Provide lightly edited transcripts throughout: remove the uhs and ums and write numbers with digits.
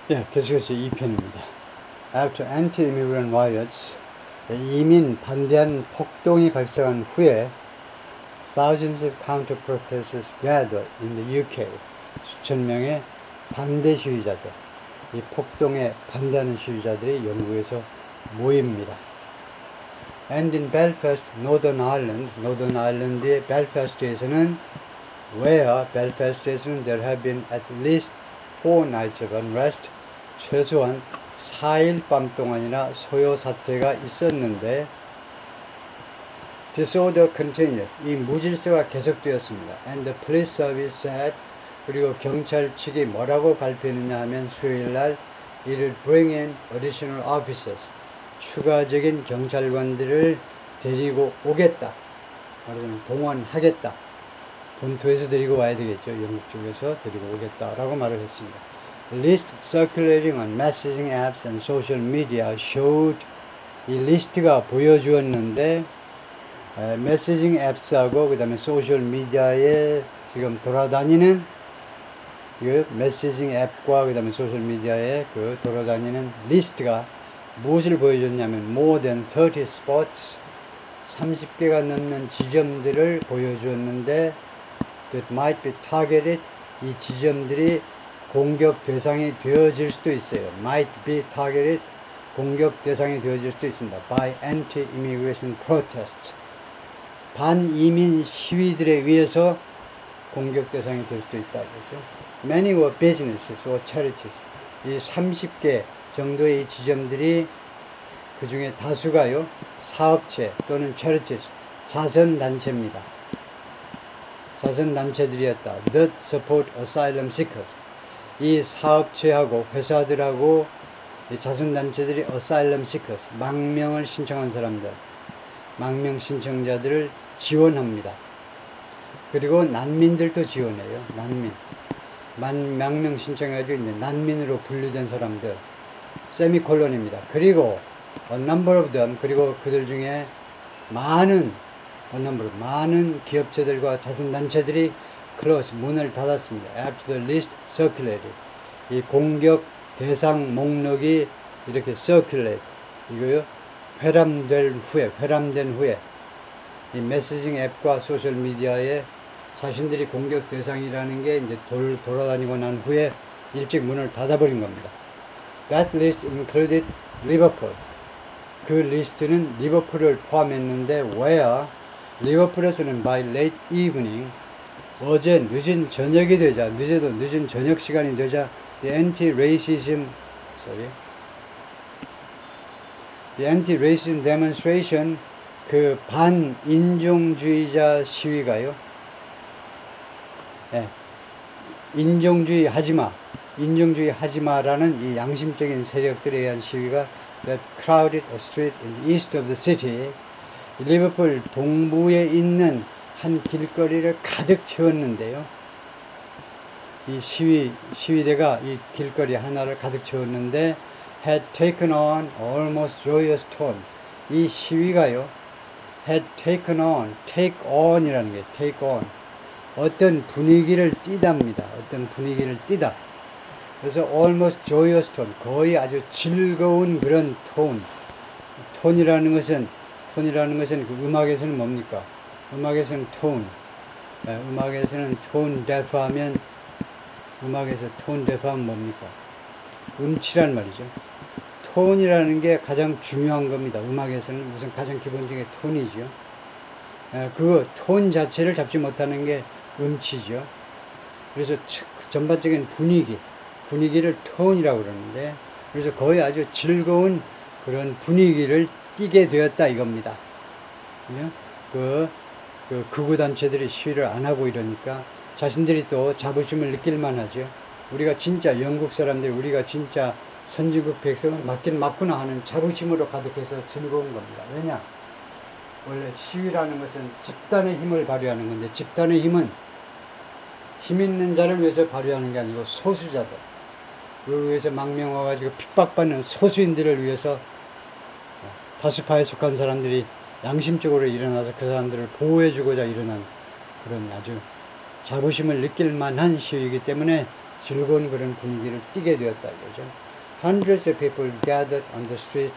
네, 계속해서 2편입니다. After anti-immigrant riots, 이민 반대하는 폭동이 발생한 후에 thousands of counter-protesters gathered in the UK. 수천 명의 반대 시위자들, 이 폭동에 반대하는 시위자들이 영국에서 모입니다. And in Belfast, Northern Ireland, Northern Ireland의 벨파스트에서는 벨파스트에서는 there have been at least 4 nights of unrest, 최소한 4일 밤 동안이나 소요 사태가 있었는데 disorder continued. 이 무질서가 계속되었습니다. And the police service said, 그리고 경찰 측이 뭐라고 발표했느냐 하면 수요일날 이를 bring in additional officers. 추가적인 경찰관들을 데리고 오겠다. 말하자면 동원하겠다. 본토에서 데리고 와야 되겠죠. 영국 쪽에서 데리고 오겠다라고 말을 했습니다. List circulating on messaging apps and social media showed, 이 리스트가 보여주었는데 메시징 앱스하고 그 다음에 소셜 미디어에 지금 돌아다니는 그 메시징 앱과 그 다음에 소셜 미디어에 그 돌아다니는 리스트가 무엇을 보여줬냐면 more than 30 spots, 30개가 넘는 지점들을 보여주었는데 that might be targeted, 이 지점들이 공격 대상이 되어질 수도 있어요. might be targeted, 공격 대상이 되어질 수도 있습니다. by anti-immigration protests, 반이민 시위들에 의해서 공격 대상이 될 수도 있다. 그렇죠? Many were businesses or charities. 이 30개 정도의 이 지점들이 그 중에 다수가요, 사업체 또는 charities, 자선단체입니다. 자선단체들이었다. That support asylum seekers. 이 사업체하고 회사들하고 이 자선단체들이 asylum seekers, 망명을 신청한 사람들, 망명 신청자들을 지원합니다. 그리고 난민들도 지원해요. 난민. 망명 신청해가지고 이제 난민으로 분류된 사람들, 세미콜론입니다. 그리고 a number of them, 그리고 그들 중에 많은 기업체들과 자선단체들이 close, 문을 닫았습니다. After the list circulated. 이 공격 대상 목록이 이렇게 circulate, 이거요, 회람된 후에 이 메시징 앱과 소셜 미디어에 자신들이 공격 대상이라는 게 이제 돌아다니고 난 후에 일찍 문을 닫아버린 겁니다. That list included Liverpool. 그 리스트는 리버풀을 포함했는데 where 리버풀에서는 by late evening, 어제 늦은 저녁이 되자, 늦은 저녁 시간이 되자 the anti-racism demonstration, 그 반인종주의자 시위가요, 네, 인종주의 하지마라는 이 양심적인 세력들에 의한 시위가 that crowded a street in the east of the city, 리버풀 동부에 있는 한 길거리를 가득 채웠는데요. 이 시위대가 이 길거리 하나를 가득 채웠는데 had taken on almost joyous tone. 이 시위가요, had taken on, take on이라는 게 take on, 어떤 분위기를 띠답니다. 어떤 분위기를 띠다. 그래서 almost joyous tone, 거의 아주 즐거운 그런 톤이라는 것은 그 음악에서는 뭡니까? 음악에서는 톤. 음악에서는 톤 데프하면 뭡니까? 음치란 말이죠. 톤이라는 게 가장 중요한 겁니다. 음악에서는 우선 가장 기본적인 톤이죠. 그 톤 자체를 잡지 못하는 게 음치죠. 그래서 전반적인 분위기를 톤이라고 그러는데, 그래서 거의 아주 즐거운 그런 분위기를 띠게 되었다 이겁니다. 그 극우단체들이 시위를 안 하고 이러니까 자신들이 또 자부심을 느낄만 하죠. 우리가 진짜 영국 사람들이, 우리가 진짜 선진국 백성을 맞긴 맞구나 하는 자부심으로 가득해서 즐거운 겁니다. 왜냐? 원래 시위라는 것은 집단의 힘을 발휘하는 건데, 집단의 힘은 힘 있는 자를 위해서 발휘하는 게 아니고 소수자들, 그 위해서 망명 와가지고 핍박받는 소수인들을 위해서 다수파에 속한 사람들이 양심적으로 일어나서 그 사람들을 보호해주고자 일어난 그런 아주 자부심을 느낄 만한 시위이기 때문에 즐거운 그런 분위기를 띠게 되었다 이거죠. Hundreds of people gathered on the street.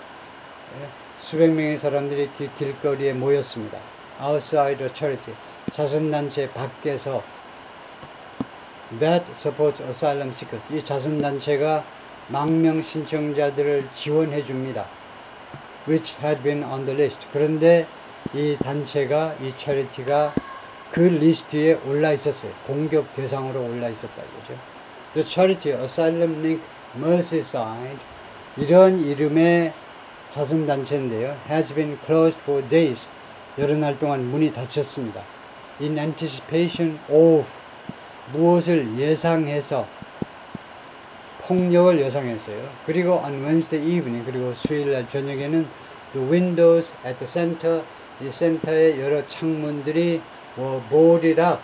수백 명의 사람들이 길거리에 모였습니다. Outside the charity. 자선단체 밖에서 that supports asylum seekers. 이 자선단체가 망명 신청자들을 지원해 줍니다. Which had been on the list. 그런데 이 단체가, 이 charity가 그 리스트에 올라 있었어요. 공격 대상으로 올라 있었다 이거죠. The charity Asylum Link Merseyside. 이런 이름의 자선단체인데요. Has been closed for days. 여러 날 동안 문이 닫혔습니다. In anticipation of. 무엇을 예상해서, 폭력을 예상했어요. 그리고 on Wednesday evening, 그리고 수요일날 저녁에는 the windows at the center, 이 센터의 여러 창문들이 boarded up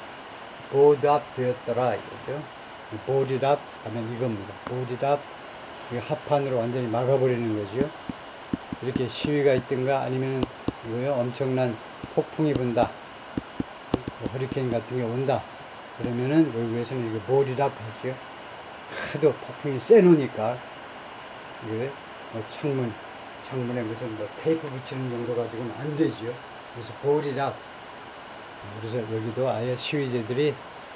되었더라 이거죠. boarded up 하면 이겁니다. boarded up, 합판으로 완전히 막아버리는 거죠. 이렇게 시위가 있든가 아니면 이거요, 엄청난 폭풍이 분다, 허리케인 같은 게 온다, 그러면은 외국에서는 이게 boarded up 하죠. 하도 폭풍이 세놓으니까 이게 창문에 무슨 테이프 붙이는 정도 가지고는 안 되지요. 그래서 boarded up. 그래서 여기도 아예 시위대들이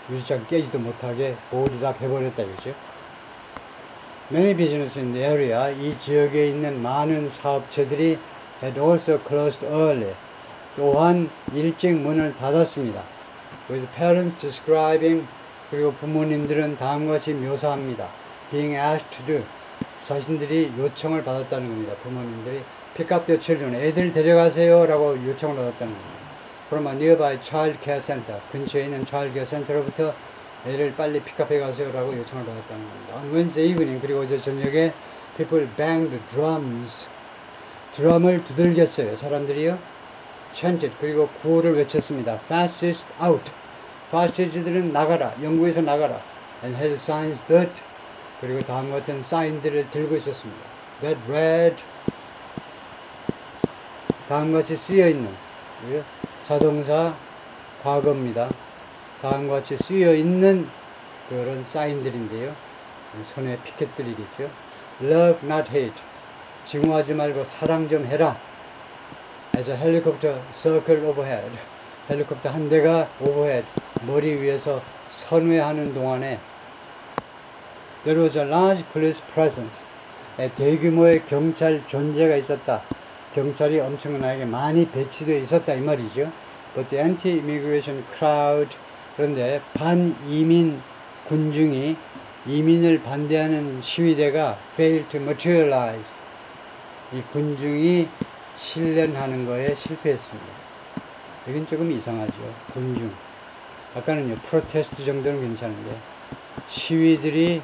유리창 깨지도 못하게 boarded up 해버렸다 이거죠. Many businesses in the area, 이 지역에 있는 많은 사업체들이 had also closed early. 또한 일찍 문을 닫았습니다. With parents describing, 그리고 부모님들은 다음과 같이 묘사합니다. Being asked to do, 자신들이 요청을 받았다는 겁니다. 부모님들이 pick up their children, 애들 데려가세요 라고 요청을 받았다는 겁니다. From a nearby child care center, 근처에 있는 child care center로부터 애를 빨리 픽업해 가세요 라고 요청을 받았다는 겁니다. On Wednesday evening, 그리고 어제 저녁에 people banged drums, 드럼을 두들겼어요. 사람들이요. chanted, 그리고 구호를 외쳤습니다. Fascist out, 파시스트들은 나가라, 영국에서 나가라. And had signs that, 그리고 다음과 같은 사인들을 들고 있었습니다. That read, 다음과 같이 쓰여있는, 자동사 과거입니다. 다음과 같이 쓰여있는 그런 사인들인데요. 손에 피켓들이겠죠. Love not hate, 증오하지 말고 사랑 좀 해라. As a helicopter circled overhead, 헬리콥터 한 대가 overhead, 머리 위에서 선회하는 동안에 there was a large police presence, 대규모의 경찰 존재가 있었다. 경찰이 엄청나게 많이 배치되어 있었다 이 말이죠. But the anti-immigration crowd, 그런데 반이민 군중이, 이민을 반대하는 시위대가 failed to materialize, 이 군중이 실현하는 거에 실패했습니다. 여긴 조금 이상하죠. 군중. 아까는요, 프로테스트 정도는 괜찮은데, 시위들이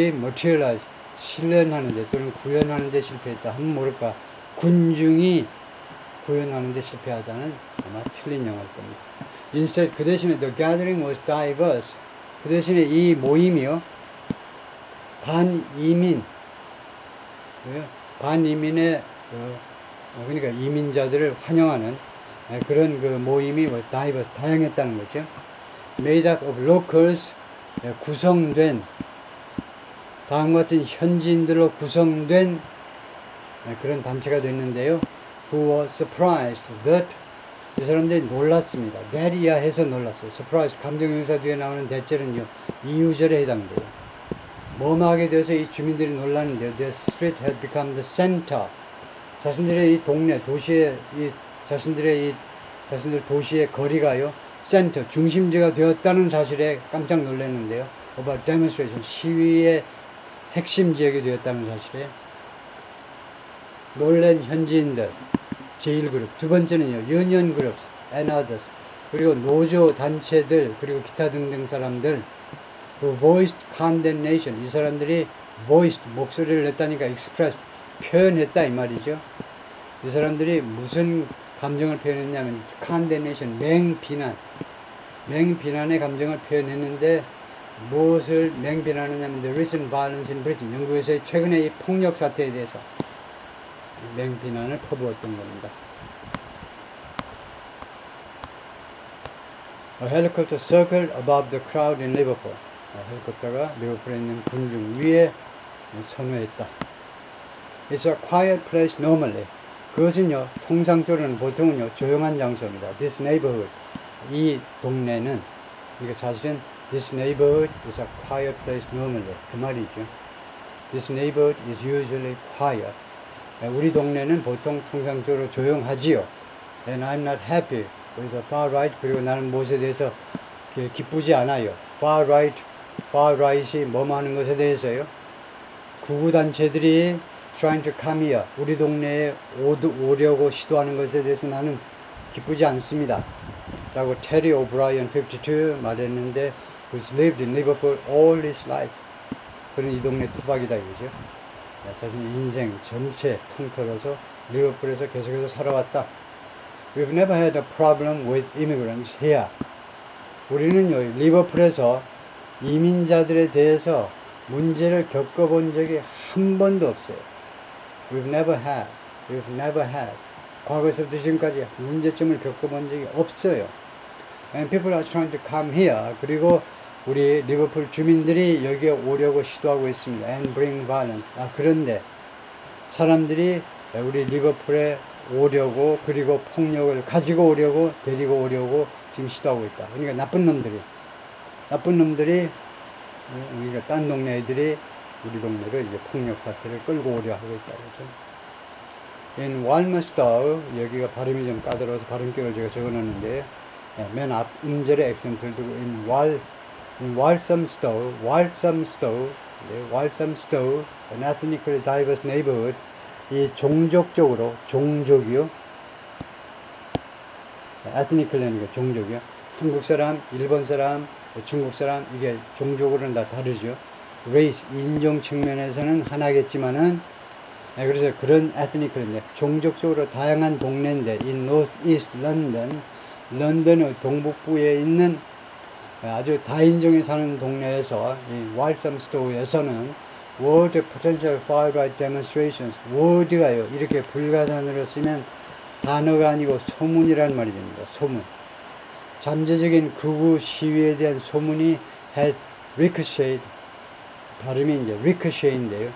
materialize, 실현하는데 또는 구현하는데 실패했다 하면 모를까. 군중이 구현하는데 실패하다는 아마 틀린 영어일 겁니다. Instead, 그 대신에 the gathering was diverse. 그 대신에 이 모임이요, 반이민의 그러니까 이민자들을 환영하는 그런 그 모임이 diverse, 다양했다는 거죠. Made up of locals, 구성된, 다음과 같은 현지인들로 구성된 그런 단체가 됐는데요. Who were surprised that, 이 사람들이 놀랐습니다. that이야 해서 놀랐어요. surprised, 감정용사 뒤에 나오는 that절은요, 이유절에 해당돼요. 뭐하게 돼서 이 주민들이 놀랐는데요. The street had become the center. 자신들의 이 동네, 도시의 자신들 도시의 거리가요, 센터, 중심지가 되었다는 사실에 깜짝 놀랐는데요. About demonstration, 시위의 핵심 지역이 되었다는 사실에 놀란 현지인들, 제1그룹. 두 번째는요, union groups and others, 그리고 노조 단체들, 그리고 기타 등등 사람들, 그 voiced condemnation, 이 사람들이 voiced, 목소리를 냈다니까 expressed, 표현했다 이 말이죠. 이 사람들이 무슨 감정을 표현했냐면 condemnation, 맹비난의 감정을 표현했는데, 무엇을 맹비난하냐면 the recent violence in Britain, 영국에서의 최근의 이 폭력 사태에 대해서 맹비난을 퍼부었던 겁니다. A helicopter circled above the crowd in Liverpool. 헬리콥터가 리버풀에 있는 군중 위에 선호했다. It's a quiet place normally. 그것은요, 통상적으로는 보통은요, 조용한 장소입니다. This neighborhood. 이 동네는, 이게 사실은 This neighborhood is a quiet place normally. 그 말이죠. This neighborhood is usually quiet. 우리 동네는 보통 통상적으로 조용하지요. And I'm not happy with the far right. 그리고 나는 무엇에 대해서 기쁘지 않아요. far right이 뭐뭐 하는 것에 대해서요. 구구단체들이 trying to come here. 우리 동네에 오려고 시도하는 것에 대해서 나는 기쁘지 않습니다. 라고 테리 오브라이언 52 말했는데, who's lived in Liverpool all his life. 그는 이 동네 투박이다 이거죠. 자신 인생 전체 통틀어서 리버풀에서 계속해서 살아왔다. We've never had a problem with immigrants here. 우리는요, 리버풀에서 이민자들에 대해서 문제를 겪어본 적이 한 번도 없어요. We've never had. 과거에서부터 지금까지 문제점을 겪어본 적이 없어요. And people are trying to come here. 그리고 우리 리버풀 주민들이 여기에 오려고 시도하고 있습니다. And bring violence. 그런데 사람들이 우리 리버풀에 오려고, 그리고 폭력을 가지고 오려고, 데리고 오려고 지금 시도하고 있다. 그러니까 나쁜 놈들이 우리가 딴 동네 애들이 우리 동네로 이제 폭력 사태를 끌고 오려 하고 있다. 그렇죠? In Walthamstow, 여기가 발음이 좀 까다로워서 발음격을 제가 적어놨는데, 맨 앞 음절에 액센트를 두고 in Walthamstow, an ethnically diverse neighborhood. 이 종족적으로, 종족이요. ethnically는 종족이요. 한국 사람, 일본 사람, 중국 사람, 이게 종족으로는 다 다르죠. race, 인종 측면에서는 하나겠지만은, 그래서 그런 ethnical인데, 종족적으로 다양한 동네인데, in North East London, 런던의 동북부에 있는 아주 다인종이 사는 동네에서, 이 Walthamstow에서는 Word Potential Far-Right Demonstrations, word가요, 이렇게 불가단어로 쓰면 단어가 아니고 소문이라는 말이 됩니다. 소문. 잠재적인 극우 시위에 대한 소문이 had ricocheted, 발음이 이제 ricochet인데요.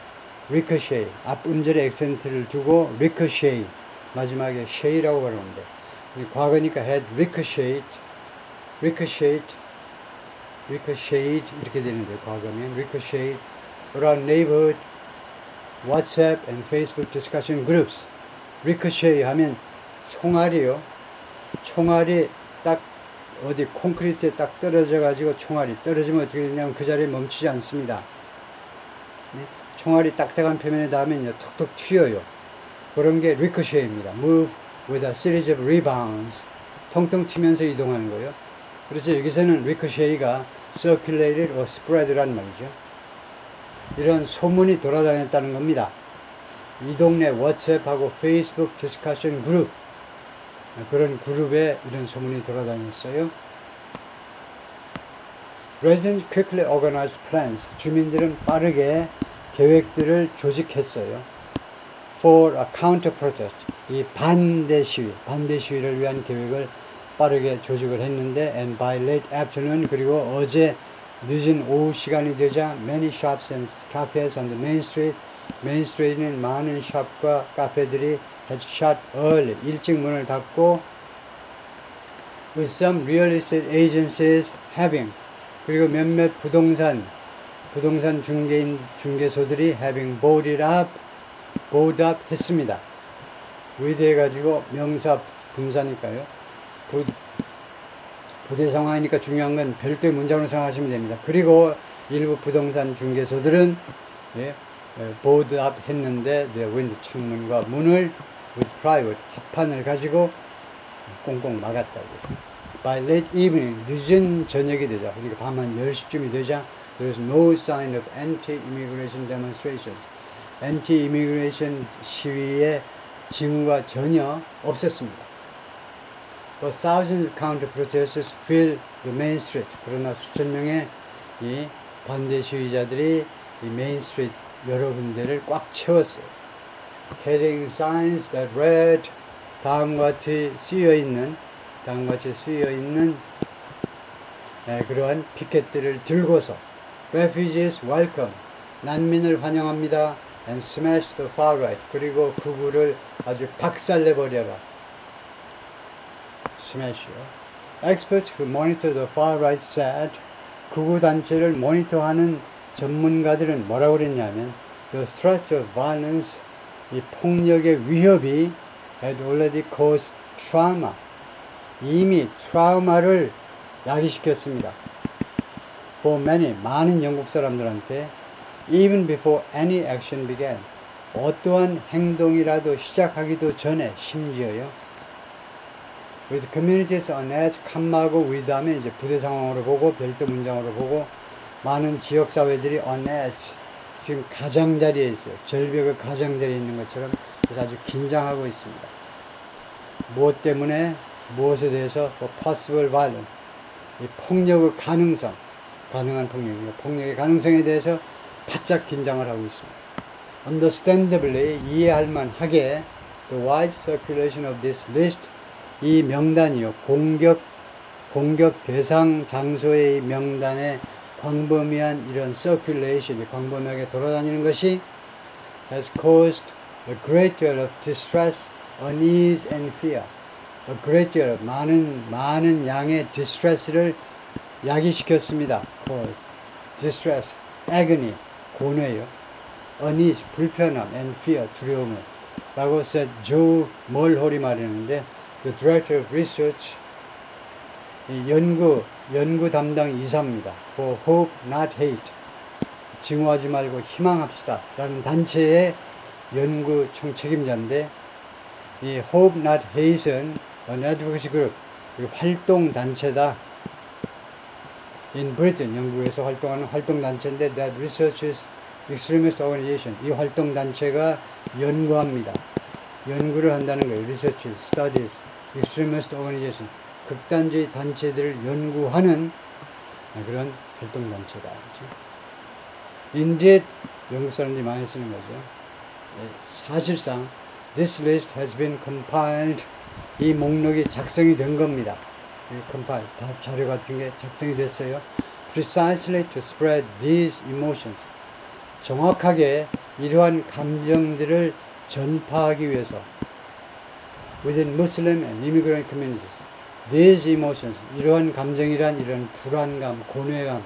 ricochet, 앞 음절에 액센트를 두고 ricochet, 마지막에 shay라고 발음합니다. 과거니까 had ricocheted 이렇게 되는데, 과거면 ricochet around neighborhood WhatsApp and Facebook discussion groups. ricochet 하면 총알이요. 총알이 딱 어디 콘크리트에 딱 떨어져 가지고, 총알이 떨어지면 어떻게 되냐면 그 자리에 멈추지 않습니다. 네? 총알이 딱딱한 표면에 닿으면요, 톡톡 튀어요. 그런 게 ricochet입니다. move with a series of rebounds. 통통 튀면서 이동하는 거예요. 그래서 여기서는 ricochet가 circulated or spread라는 말이죠. 이런 소문이 돌아다녔다는 겁니다. 이 동네 WhatsApp하고 Facebook 디스커션 그룹, 그런 그룹에 이런 소문이 돌아다녔어요. Residents quickly organized plans. 주민들은 빠르게 계획들을 조직했어요. For a counter protest. 이 반대 시위를 위한 계획을 빠르게 조직을 했는데, and by late afternoon, 그리고 어제 늦은 오후 시간이 되자 many shops and cafes on the main street, 메인 스트리트는 많은 샵과 카페들이 had shut early, 일찍 문을 닫고, with some real estate agencies having, 그리고 몇몇 부동산 중개소들이 having bought up 했습니다. 위대해가지고 명사 분사니까요. 부대성화이니까 중요한 건 별도의 문장으로 생각하시면 됩니다. 그리고 일부 부동산 중개소들은 bought up 했는데 윈도 창문과 문을 with private 합판을 가지고 꽁꽁 막았다고. By late evening, 늦은 저녁이 되자, 그러니까 밤 한 10시쯤이 되자, there is no sign of anti-immigration demonstrations. anti-immigration 시위의 징후가 전혀 없었습니다. But thousands of counter-protesters filled the main street. 그러나 수천 명의 이 반대 시위자들이 이 메인 스트리트 여러 군데를 꽉 채웠어요. Carrying signs that read, 다음과 같이 쓰여 있는 그러한 피켓들을 들고서, refugees welcome. 난민을 환영합니다. and smash the far right. 그리고 극우를 아주 박살내버려라. smash요. Experts who monitor the far right said 극우 단체를 모니터하는 전문가들은 뭐라고 그랬냐면 the threat of violence, 이 폭력의 위협이 had already caused trauma. 이미 트라우마를 야기시켰습니다. For many, 많은 영국 사람들한테 even before any action began. 어떠한 행동이라도 시작하기도 전에 심지어요. With communities on edge, 칸막고 위다음에 이제 부대 상황으로 보고 별도 문장으로 보고 많은 지역 사회들이 on edge, 지금 가장자리에 있어요. 절벽의 가장자리에 있는 것처럼 그래서 아주 긴장하고 있습니다. 무엇 때문에 무엇에 대해서 possible violence, 이 폭력의 가능성, 가능한 폭력이요. 폭력의 가능성에 대해서 바짝 긴장을 하고 있습니다. Understandably, 이해할 만하게 the wide circulation of this list, 이 명단이요. 공격 대상 장소의 명단에 광범위한 이런 circulation, 광범위하게 돌아다니는 것이 has caused a great deal of distress, unease and fear. A great deal of 많은 양의 distress를 야기시켰습니다. cause, distress, agony, 고뇌요. unease, 불편함, and fear, 두려움을. 라고 said 조 멀홀이 말했는데 the director of research, 이 연구 담당 이사입니다. for hope not hate, 증오하지 말고 희망합시다 라는 단체의 연구 총 책임자인데 이 hope not hate은 an advocacy group, 활동 단체다. in Britain, 영국에서 활동하는 활동 단체인데 that researches extremist organization, 이 활동 단체가 연구합니다. 연구를 한다는 거예요. research, studies, extremist organization, 극단주의 단체들을 연구하는 그런 활동 단체다. Indeed, 영국 사람들이 많이 쓰는 거죠. 사실상 this list has been compiled, 이 목록이 작성이 된 겁니다. compile, 다 자료 같은 게 작성이 됐어요. precisely to spread these emotions, 정확하게 이러한 감정들을 전파하기 위해서 within Muslim and immigrant communities. These emotions, 이러한 감정이란 이런 불안감, 고뇌감,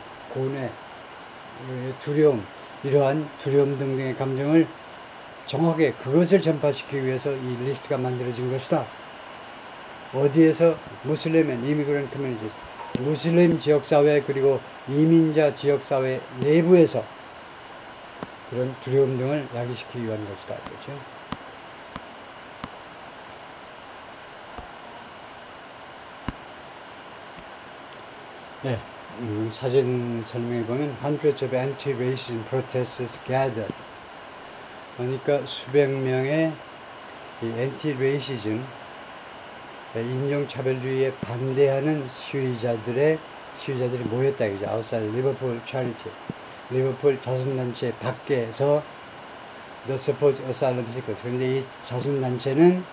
두려움, 이러한 두려움 등등의 감정을 정확하게 그것을 전파시키기 위해서 이 리스트가 만들어진 것이다. 어디에서? 무슬림 and immigrant communities, 무슬림 지역사회 그리고 이민자 지역사회 내부에서 그런 두려움 등을 야기시키기 위한 것이다. 그렇죠? 네, 사진 설명해 보면 hundreds of anti-racism protesters gathered. 그러니까 수백 명의 이 anti-racism, 인종차별주의에 반대하는 시위자들이 모였다. 이죠. outside 리버풀 charity, 리버풀 자선단체 밖에서 the supposed asylum seekers. 그런데 이 자선단체는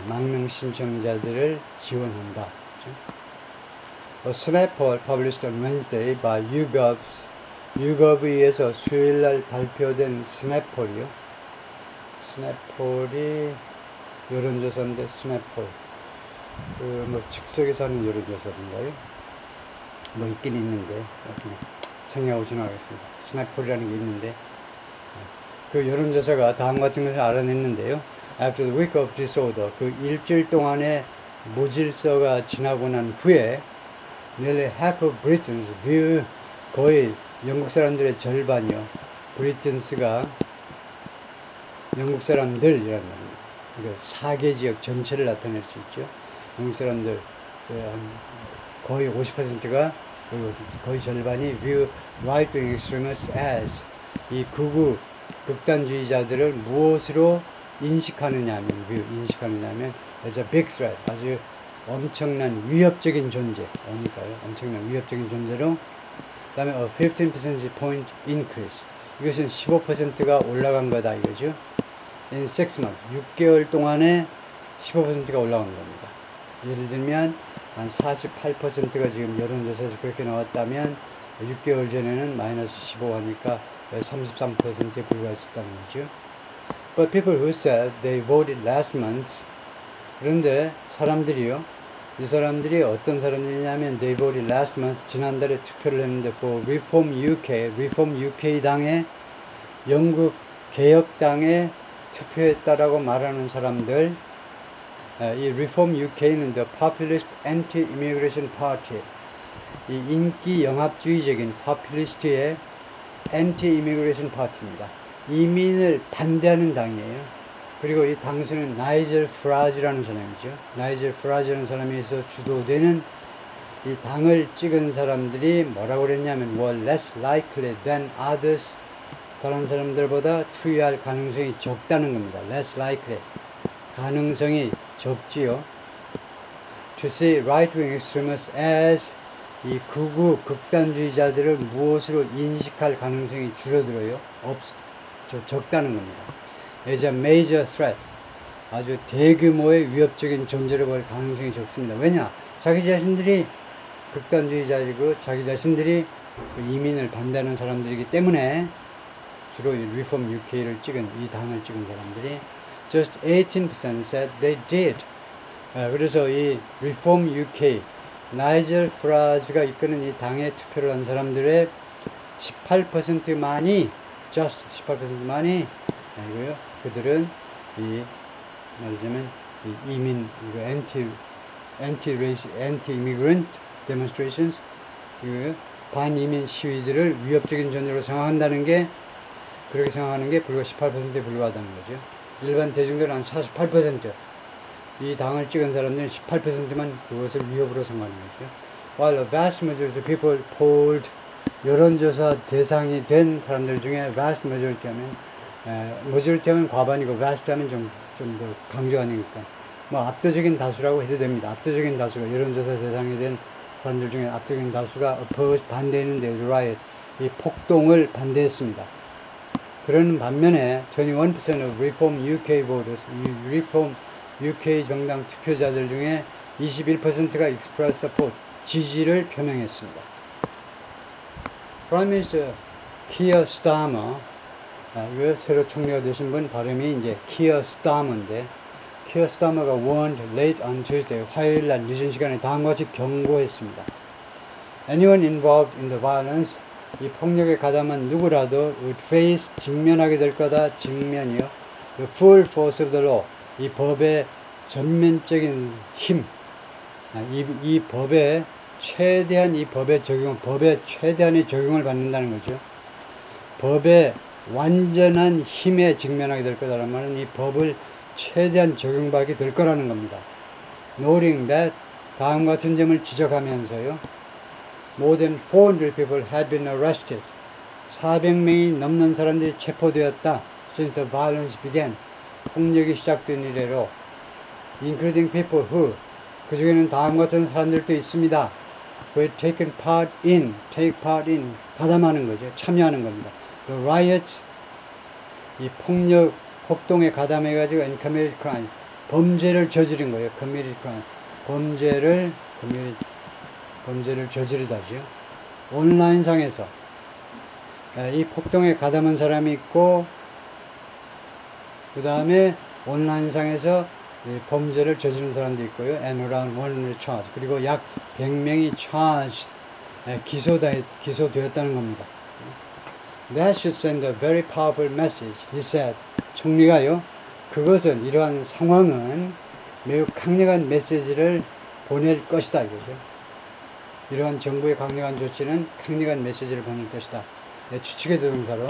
망명 신청자들을 지원한다. A snap poll published on Wednesday by YouGov에 의해서 수요일날 발표된 스냅폴이요. 스냅폴이 여론조사인데 스냅폴. 즉석에서 하는 여론조사인가요? 있긴 있는데 생략하고 지나가겠습니다. 스냅폴이라는 게 있는데 그 여론조사가 다음 같은 것을 알아냈는데요. After the week of disorder, 그 일주일 동안의 무질서가 지나고 난 후에 nearly half of Britons view, 거의 영국 사람들의 절반이요. 브리튼스가 영국 사람들이라는 말입니다. 그러니까 4개 지역 전체를 나타낼 수 있죠. 영국 사람들 거의 50%가 거의 절반이 view right-wing extremists as, 이 극우 극단주의자들을 무엇으로 인식하느냐면 as a big threat, 아주 엄청난 위협적인 존재, 엄청난 위협적인 존재로, 그 다음에 a 15% point increase, 이것은 15%가 올라간 거다 이거죠. in 6 months, 6개월 동안에 15%가 올라간 겁니다. 예를 들면 한 48%가 지금 여론조사에서 그렇게 나왔다면 6개월 전에는 마이너스 15 하니까 33%에 불과했었다는 거죠. But people who said they voted last month, 그런데 이 사람들이 어떤 사람들이냐면 they voted last month, 지난달에 투표를 했는데 for Reform UK 당에, 영국 개혁당에 투표했다라고 말하는 사람들, 이 Reform UK는 the Populist Anti-Immigration Party, 이 인기 영합주의적인 포퓰리스트의 Anti-Immigration Party입니다. 이민을 반대하는 당이에요. 그리고 이 당수는 나이젤 프라즈라는 사람이죠. 나이젤 프라즈라는 사람에서 주도되는 이 당을 찍은 사람들이 뭐라고 그랬냐면 were less likely than others, 다른 사람들보다 투여할 가능성이 적다는 겁니다. less likely, 가능성이 적지요. to see right-wing extremists as, 이 극우 극단주의자들을 무엇으로 인식할 가능성이 줄어들어요. 적다는 겁니다. as a major threat, 아주 대규모의 위협적인 존재로 볼 가능성이 적습니다. 왜냐? 자기 자신들이 극단주의자이고 자기 자신들이 이민을 반대하는 사람들이기 때문에, 주로 이 Reform UK를 찍은, 이 당을 찍은 사람들이 just 18% said they did. 그래서 이 Reform UK, 나이젤 프라즈가 이끄는 이 당에 투표를 한 사람들의 18%만이, just 18%만이, 그들은 이 말하자면 이 이민, anti-immigrant demonstrations, 반이민 시위들을 위협적인 존재로 생각한다는 게, 그렇게 생각하는 게 불과 18%에 불과하다는 거죠. 일반 대중들은 한 48%, 이 당을 찍은 사람들은 18%만 그것을 위협으로 생각하는 거죠. While a vast majority of people polled, 여론조사 대상이 된 사람들 중에 vast majority 하면, majority 하면 과반이고 vast 하면 좀 더 강조하니까 뭐 압도적인 다수라고 해도 됩니다. 압도적인 다수가, 여론조사 대상이 된 사람들 중에 압도적인 다수가 oppose, 반대했는데, riot, 이 폭동을 반대했습니다. 그러는 반면에 21% of Reform UK voters, Reform UK 정당 투표자들 중에 21%가 express support, 지지를 표명했습니다. Prime Minister Keir Starmer, 이거 새로 총리가 되신 분 발음이 이제 Keir Starmer인데, Keir Starmer가 warned late on Tuesday, 화요일 날 늦은 시간에 다음과 같이 경고했습니다. Anyone involved in the violence, 이 폭력에 가담한 누구라도 would face, 직면하게 될 거다, 직면이요. The full force of the law, 이 법의 전면적인 힘, 이 법의 최대한, 이 법의 적용, 법의 최대한의 적용을 받는다는 거죠. 법의 완전한 힘에 직면하게 될 거다라는 말은 이 법을 최대한 적용받게 될 거라는 겁니다. Noting that, 다음 같은 점을 지적하면서요. More than 400 people had been arrested. 400명이 넘는 사람들이 체포되었다. Since the violence began. 폭력이 시작된 이래로. Including people who, 그 중에는 다음 같은 사람들도 있습니다. who had taken part in, take part in, 가담하는 거죠. 참여하는 겁니다. The riots, 이 폭동에 가담해가지고 and committed crime, 범죄를 저지른 거예요. committed crime, 범죄를 저지르다죠. 온라인상에서 이 폭동에 가담한 사람이 있고, 그 다음에 온라인상에서 범죄를 저지른 사람도 있고요. and around 100 charged, 그리고 약 100명이 charged, 기소되었다는 겁니다. That should send a very powerful message, he said. 총리가요, 그것은, 이러한 상황은 매우 강력한 메시지를 보낼 것이다, 이거죠. 이러한 정부의 강력한 조치는 강력한 메시지를 보낼 것이다. 추측의 대동사로,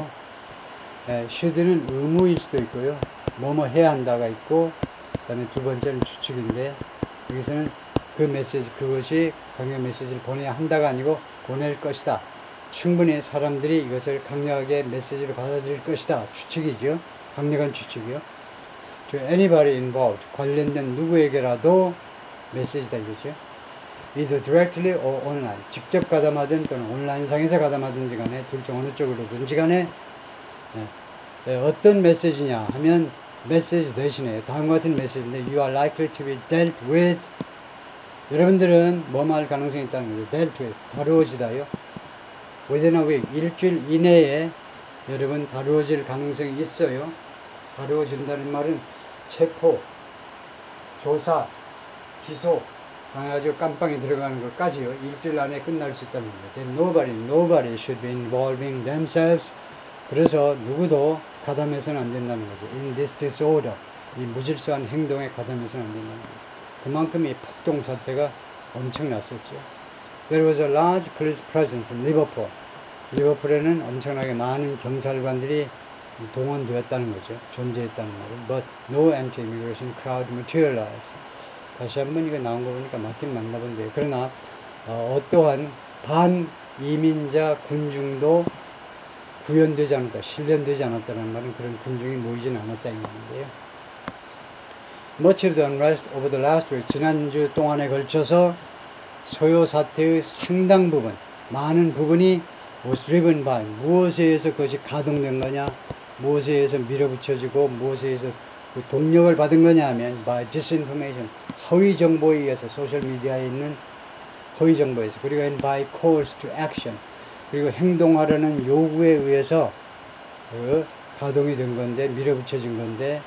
should는 의무일 수도 있고요. 뭐뭐 해야 한다가 있고, 그 다음에 두 번째는 추측인데, 여기서는 그 메시지, 그것이 강력한 메시지를 보내야 한다가 아니고 보낼 것이다. 충분히 사람들이 이것을 강력하게 메시지로 받아들일 것이다. 추측이죠. 강력한 추측이요. To anybody involved, 관련된 누구에게라도 메시지다, 이거죠. Either directly or online, 직접 가담하든 또는 온라인상에서 가담하든지 간에, 둘 중 어느 쪽으로든지 간에, 어떤 메시지냐 하면, 메시지 대신에 다음과 같은 메시지인데, you are likely to be dealt with, 여러분들은 뭐 할 가능성이 있다는 거죠. dealt with, 다루어지다요. within a week, 일주일 이내에 여러분 다루어질 가능성이 있어요. 다루어진다는 말은 체포, 조사, 기소 당해가지고 깜빵에 들어가는 것까지요. 일주일 안에 끝날 수 있다는 거예요. Nobody should be involving themselves. 그래서 누구도 가담해서는 안 된다는 거죠. In this disorder. 이 무질서한 행동에 가담해서는 안 된다는 거예요. 그만큼 이 폭동 사태가 엄청났었죠. There was a large police presence in Liverpool. 리버풀에는 엄청나게 많은 경찰관들이 동원되었다는 거죠. 존재했다는 말은. But no anti-immigration crowd materialized. 다시 한번 이거 나온 거 보니까 맞긴 맞나 본데요. 그러나 어떠한 반이민자 군중도 구현되지 않았다, 실현되지 않았다는 말은 그런 군중이 모이진 않았다 이 말인데요. Much of the unrest over the last week, 지난주 동안에 걸쳐서 소요 사태의 상당 부분, 많은 부분이 was driven by, 무엇에 의해서 그것이 가동된 거냐, 무엇에 의해서 밀어붙여지고 무엇에 의해서 그 동력을 받은 거냐 하면 by disinformation, 허위 정보에 의해서, 소셜 미디어에 있는 허위 정보에서, 그리고 and by calls to action, 그리고 행동하려는 요구에 의해서 가동이 된 건데, 밀어붙여진 건데,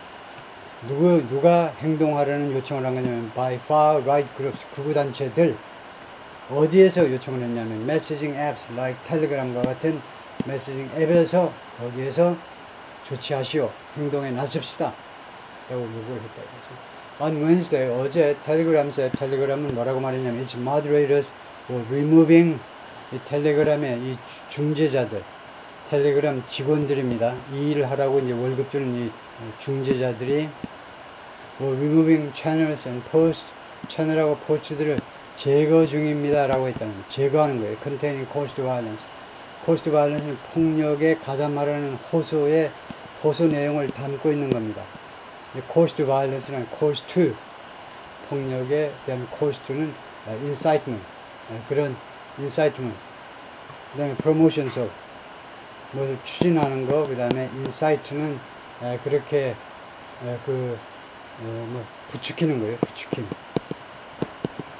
누가 행동하려는 요청을 한 거냐면 by far right groups, 극우단체들. 어디에서 요청을 했냐면 messaging apps like 텔레그램과 같은 메시징 앱에서, 거기에서 조치하시오, 행동에 나섭시다 라고 요구를 했다 이거죠. On Wednesday, 어제 텔레그램은 뭐라고 말했냐면 its moderators were removing, 이 텔레그램의 이 중재자들, 텔레그램 직원들입니다. 이 일을 하라고 이제 월급 주는 이 중재자들이 were removing channels and posts, 채널하고 포스트들을 제거 중입니다 라고 했다는 거예요. 제거하는 거예요. containing calls to violence. calls to violence는 폭력에 가담하라는 호소 내용을 담고 있는 겁니다. calls to violence는 calls to, 폭력에 대한 calls to는 incitement, 그런 incitement, 그 다음에 promotions of, 뭘 추진하는 거, 그 다음에 incite는 그렇게 부추기는 거예요. 부추김.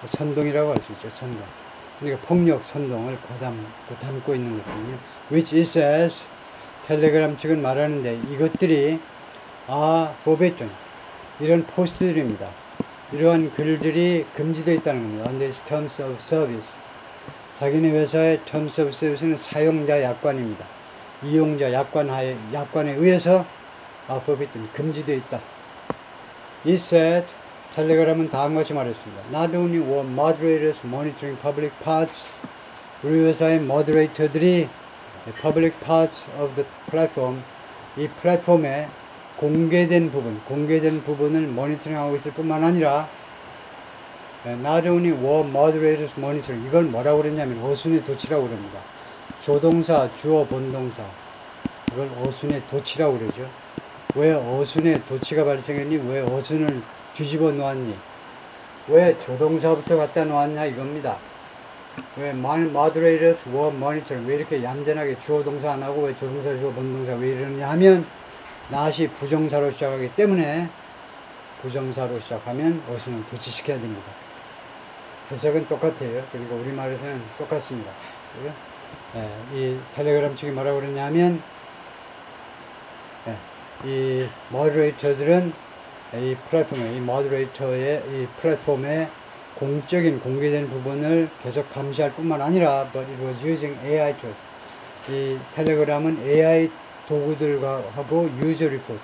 선동이라고 할 수 있죠. 선동. 그러니까 폭력 선동을 담고 있는 거거든요. Which it says, 텔레그램 측은 말하는데 이것들이 forbidden, 이런 포스트들입니다. 이러한 글들이 금지되어 있다는 겁니다. On this terms of service. 자기네 회사의 terms of service는 사용자 약관입니다. 이용자 약관에 의해서 forbidden, 금지되어 있다. It said, 텔레그램은 다음과 같이 말했습니다. Not only were moderators monitoring public parts, 우리 회사의 모더레이터들이 public parts of the platform, 이 플랫폼의 공개된 부분을 모니터링하고 있을 뿐만 아니라 not only were moderators monitoring, 이걸 뭐라고 그랬냐면 어순의 도치라고 그럽니다. 조동사, 주어, 본동사, 이걸 어순의 도치라고 그러죠. 왜 어순의 도치가 발생했니? 왜 어순을 뒤집어 놓았니? 왜 조동사부터 갖다 놓았냐 이겁니다. 왜 moderators were monitoring, 왜 이렇게 얌전하게 주어 동사 안 하고 왜 조동사, 주어, 본동사 왜 이러느냐 하면 not이 부정사로 시작하기 때문에 부정사로 시작하면 어순을 도치시켜야 됩니다. 해석은 똑같아요. 그리고 우리말에서는 똑같습니다. 이 텔레그램 측이 뭐라고 그러냐면 이 모더레이터들은 이 플랫폼에, 이 모더레이터의 이 플랫폼에 공적인 공개된 부분을 계속 감시할 뿐만 아니라 but it was using AI tools. 이 텔레그램은 AI 도구들과 하고 유저 리포트,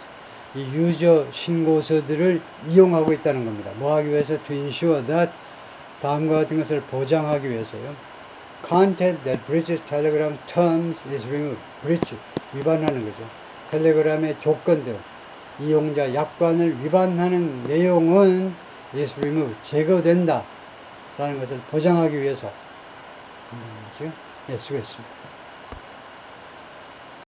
이 유저 신고서들을 이용하고 있다는 겁니다. 뭐 하기 위해서? To ensure that, 다음과 같은 것을 보장하기 위해서요. Content that breaches Telegram terms is removed. breach, 위반하는 거죠. 텔레그램의 조건들, 이용자 약관을 위반하는 내용은 is removed, 제거된다 라는 것을 보장하기 위해서. 네, 수고했습니다.